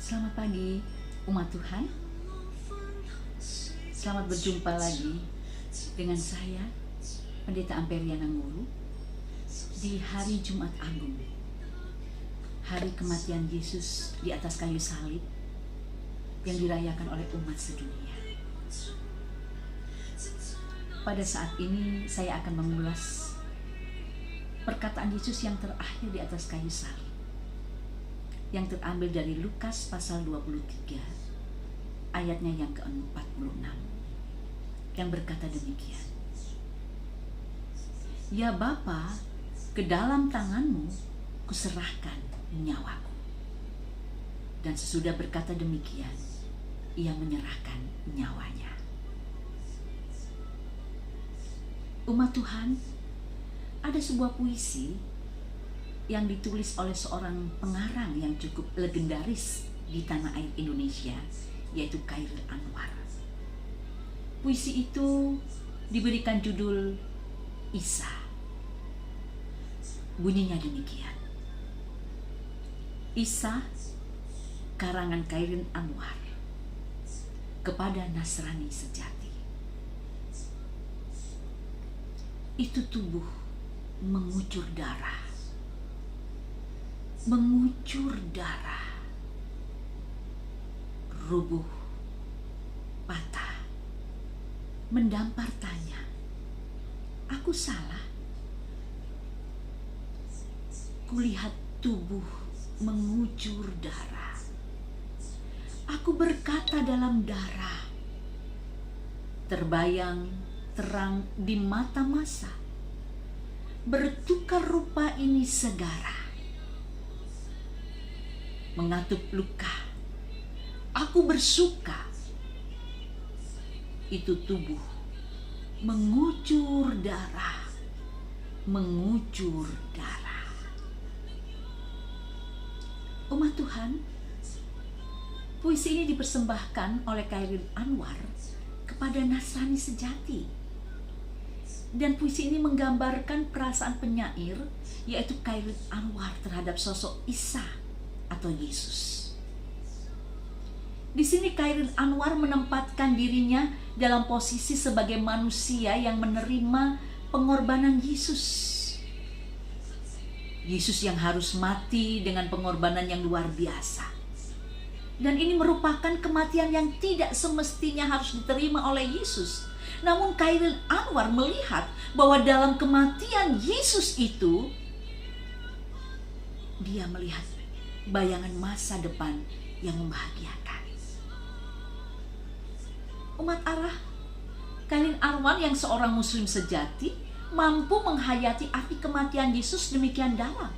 Selamat pagi umat Tuhan. Selamat berjumpa lagi dengan saya, Pendeta Amperiana Nguru, di hari Jumat Agung, hari kematian Yesus di atas kayu salib yang dirayakan oleh umat sedunia. Pada saat ini saya akan mengulas perkataan Yesus yang terakhir di atas kayu salib, yang terambil dari Lukas pasal 23 ayatnya yang ke-46, yang berkata demikian: "Ya Bapa, ke dalam tanganmu kuserahkan nyawaku." Dan sesudah berkata demikian, ia menyerahkan nyawanya. Umat Tuhan, ada sebuah puisi yang ditulis oleh seorang pengarang yang cukup legendaris di tanah air Indonesia, yaitu Chairil Anwar. Puisi itu diberikan judul Isa. Bunyinya demikian: Isa, karangan Chairil Anwar, kepada Nasrani sejati. Itu tubuh mengucur darah, rubuh, patah, mendampar tanya, "Aku salah?" Kulihat tubuh mengucur darah, aku berkata dalam darah, terbayang terang di mata masa, bertukar rupa ini segara. Mengatup luka, aku bersuka. Itu tubuh mengucur darah, mengucur darah. Umat Tuhan, puisi ini dipersembahkan oleh Chairil Anwar kepada Nasrani sejati. Dan puisi ini menggambarkan perasaan penyair, yaitu Chairil Anwar, terhadap sosok Isa atau Yesus. Di sini Chairil Anwar menempatkan dirinya dalam posisi sebagai manusia yang menerima pengorbanan Yesus. Yesus yang harus mati dengan pengorbanan yang luar biasa. Dan ini merupakan kematian yang tidak semestinya harus diterima oleh Yesus. Namun Chairil Anwar melihat bahwa dalam kematian Yesus itu, dia melihat bayangan masa depan yang membahagiakan. Umat Allah, Chairil Anwar yang seorang muslim sejati mampu menghayati arti kematian Yesus demikian dalam.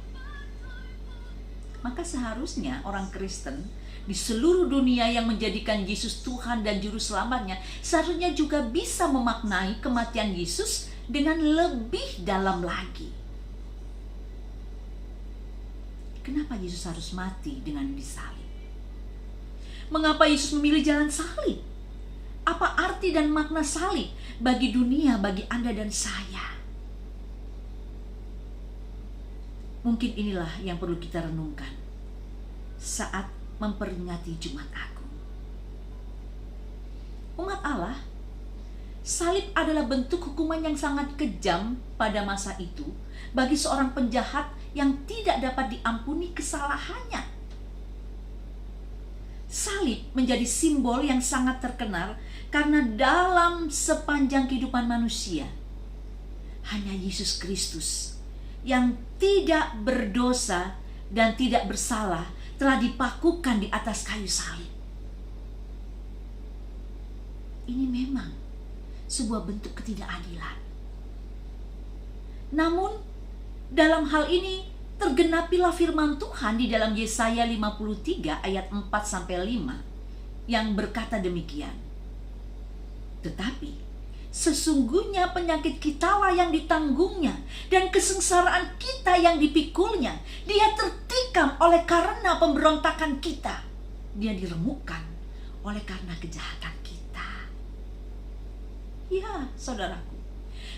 Maka seharusnya orang Kristen di seluruh dunia yang menjadikan Yesus Tuhan dan Juru Selamatnya seharusnya juga bisa memaknai kematian Yesus dengan lebih dalam lagi. Kenapa Yesus harus mati dengan disalib? Mengapa Yesus memilih jalan salib? Apa arti dan makna salib bagi dunia, bagi Anda dan saya? Mungkin inilah yang perlu kita renungkan saat memperingati Jumat Agung. Umat Allah, salib adalah bentuk hukuman yang sangat kejam pada masa itu bagi seorang penjahat yang tidak dapat diampuni kesalahannya. Salib menjadi simbol yang sangat terkenal karena dalam sepanjang kehidupan manusia, hanya Yesus Kristus yang tidak berdosa dan tidak bersalah telah dipakukan di atas kayu salib. Ini memang sebuah bentuk ketidakadilan. Namun dalam hal ini tergenapilah firman Tuhan di dalam Yesaya 53 ayat 4-5 yang berkata demikian: "Tetapi sesungguhnya penyakit kitalah yang ditanggungnya dan kesengsaraan kita yang dipikulnya. Dia tertikam oleh karena pemberontakan kita. Dia diremukkan oleh karena kejahatan kita." Ya, saudaraku,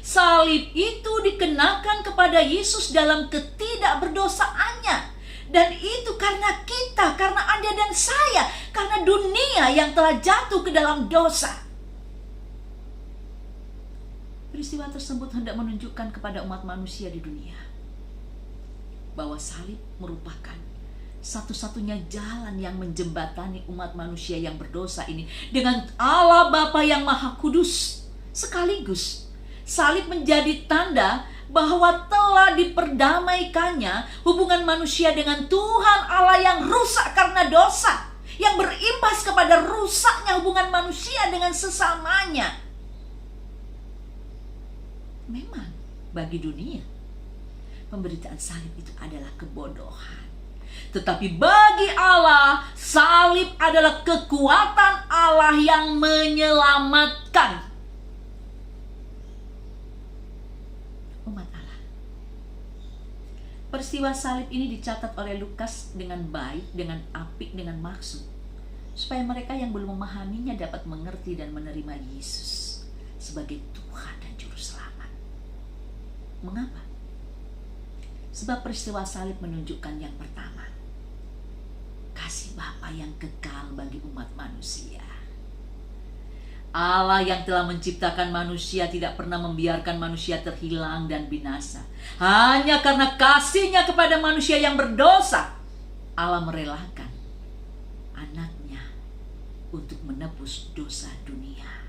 salib itu dikenakan kepada Yesus dalam ketidakberdosaannya Dan itu karena kita, karena Anda dan saya, karena dunia yang telah jatuh ke dalam dosa. Peristiwa tersebut hendak menunjukkan kepada umat manusia di dunia bahwa salib merupakan satu-satunya jalan yang menjembatani umat manusia yang berdosa ini dengan Allah Bapa yang Maha Kudus. Sekaligus salib menjadi tanda bahwa telah diperdamaikannya hubungan manusia dengan Tuhan Allah yang rusak karena dosa, yang berimbas kepada rusaknya hubungan manusia dengan sesamanya. Memang bagi dunia pemberitaan salib itu adalah kebodohan. Tetapi bagi Allah, salib adalah kekuatan Allah yang menyelamatkan umat Allah. Peristiwa salib ini dicatat oleh Lukas dengan baik, dengan apik, dengan maksud, supaya mereka yang belum memahaminya dapat mengerti dan menerima Yesus sebagai Tuhan dan Juru Selamat. Mengapa? Sebab peristiwa salib menunjukkan yang pertama, kasih Bapa yang kekal bagi umat manusia. Allah yang telah menciptakan manusia tidak pernah membiarkan manusia terhilang dan binasa. Hanya karena kasih-Nya kepada manusia yang berdosa, Allah merelakan anaknya untuk menebus dosa dunia,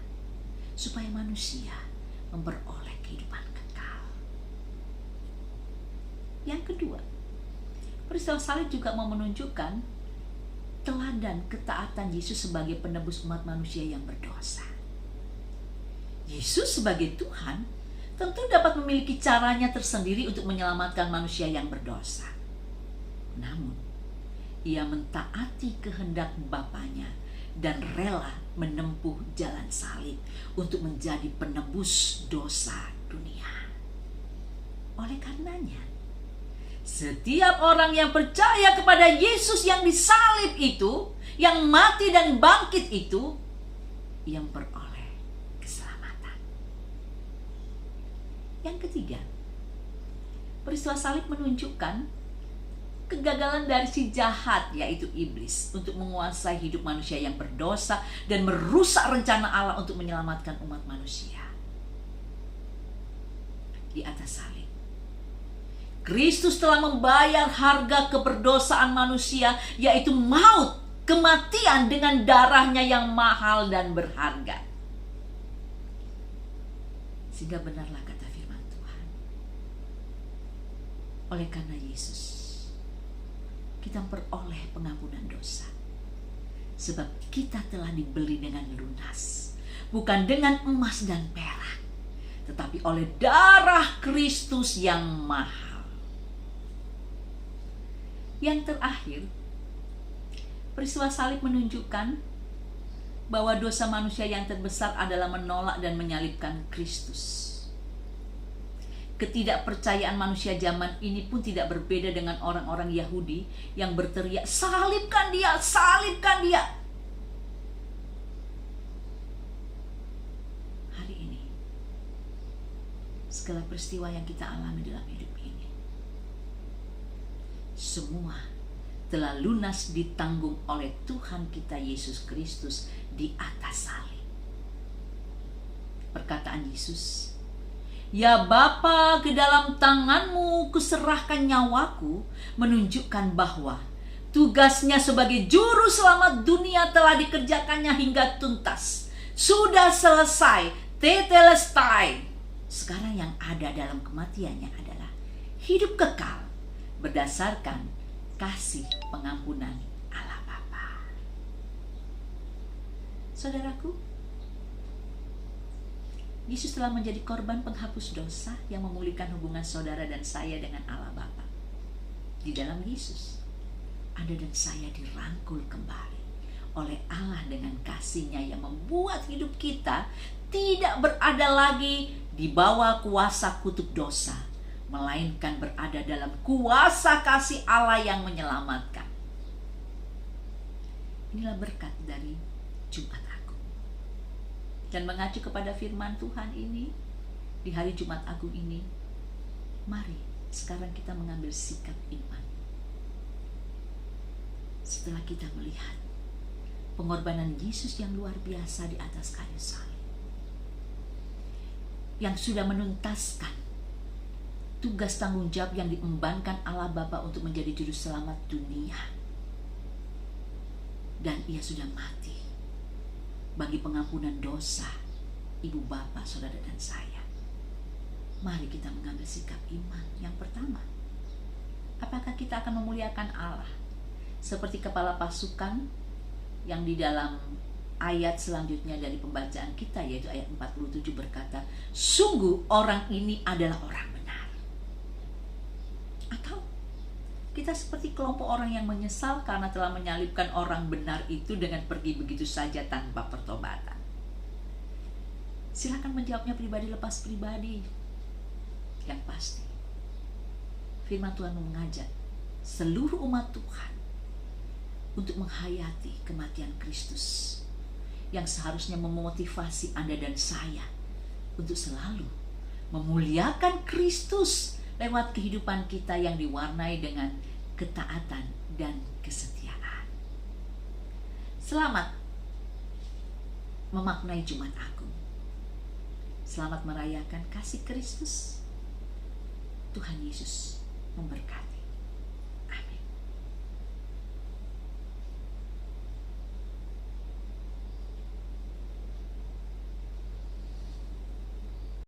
supaya manusia memperoleh kehidupan kekal. Yang kedua, peristiwa salib juga mau menunjukkan teladan ketaatan Yesus sebagai penebus umat manusia yang berdosa. Yesus sebagai Tuhan tentu dapat memiliki caranya tersendiri untuk menyelamatkan manusia yang berdosa. Namun, Ia mentaati kehendak Bapanya dan rela menempuh jalan salib untuk menjadi penebus dosa dunia. Oleh karenanya, setiap orang yang percaya kepada Yesus yang disalib itu, yang mati dan bangkit itu, yang memperoleh keselamatan. Yang ketiga, peristiwa salib menunjukkan kegagalan dari si jahat, yaitu iblis, untuk menguasai hidup manusia yang berdosa dan merusak rencana Allah untuk menyelamatkan umat manusia. Di atas salib, Kristus telah membayar harga keberdosaan manusia, yaitu maut, kematian dengan darah-Nya yang mahal dan berharga. Sehingga benarlah kata firman Tuhan. Oleh karena Yesus, kita memperoleh pengampunan dosa. Sebab kita telah dibeli dengan lunas, bukan dengan emas dan perak, tetapi oleh darah Kristus yang mahal. Yang terakhir, peristiwa salib menunjukkan bahwa dosa manusia yang terbesar adalah menolak dan menyalibkan Kristus. Ketidakpercayaan manusia zaman ini pun tidak berbeda dengan orang-orang Yahudi yang berteriak, "Salibkan Dia, salibkan Dia!" Hari ini, segala peristiwa yang kita alami dalam hidup ini, semua telah lunas ditanggung oleh Tuhan kita Yesus Kristus di atas salib. Perkataan Yesus, "Ya Bapa, ke dalam tangan-Mu kuserahkan nyawaku," menunjukkan bahwa tugasnya sebagai juru selamat dunia telah dikerjakannya hingga tuntas. Sudah selesai, tetelestai. Sekarang yang ada dalam kematiannya adalah hidup kekal berdasarkan kasih pengampunan Allah Bapa. Saudaraku, Yesus telah menjadi korban penghapus dosa yang memulihkan hubungan saudara dan saya dengan Allah Bapa. Di dalam Yesus, Anda dan saya dirangkul kembali oleh Allah dengan kasih-Nya yang membuat hidup kita tidak berada lagi di bawah kuasa kutuk dosa, melainkan berada dalam kuasa kasih Allah yang menyelamatkan. Inilah berkat dari Jumat Agung. Dan mengacu kepada firman Tuhan ini, di hari Jumat Agung ini, mari sekarang kita mengambil sikap iman. setelah kita melihat pengorbanan Yesus yang luar biasa di atas kayu salib, yang sudah menuntaskan tugas tanggung jawab yang diembankan Allah Bapa untuk menjadi juru selamat dunia, dan ia sudah mati bagi pengampunan dosa ibu bapak, saudara dan saya. Mari kita mengambil sikap iman. Yang pertama, apakah kita akan memuliakan Allah seperti kepala pasukan yang di dalam ayat selanjutnya dari pembacaan kita, yaitu ayat 47 berkata, sungguh orang ini adalah orang benar. Atau kita seperti kelompok orang yang menyesal karena telah menyalibkan orang benar itu dengan pergi begitu saja tanpa pertobatan. Silakan menjawabnya pribadi lepas pribadi. Yang pasti, firman Tuhan mengajak seluruh umat Tuhan untuk menghayati kematian Kristus yang seharusnya memotivasi Anda dan saya untuk selalu memuliakan Kristus lewat kehidupan kita yang diwarnai dengan ketaatan dan kesetiaan. Selamat memaknai Jumat Agung. Selamat merayakan kasih Kristus. Tuhan Yesus memberkati.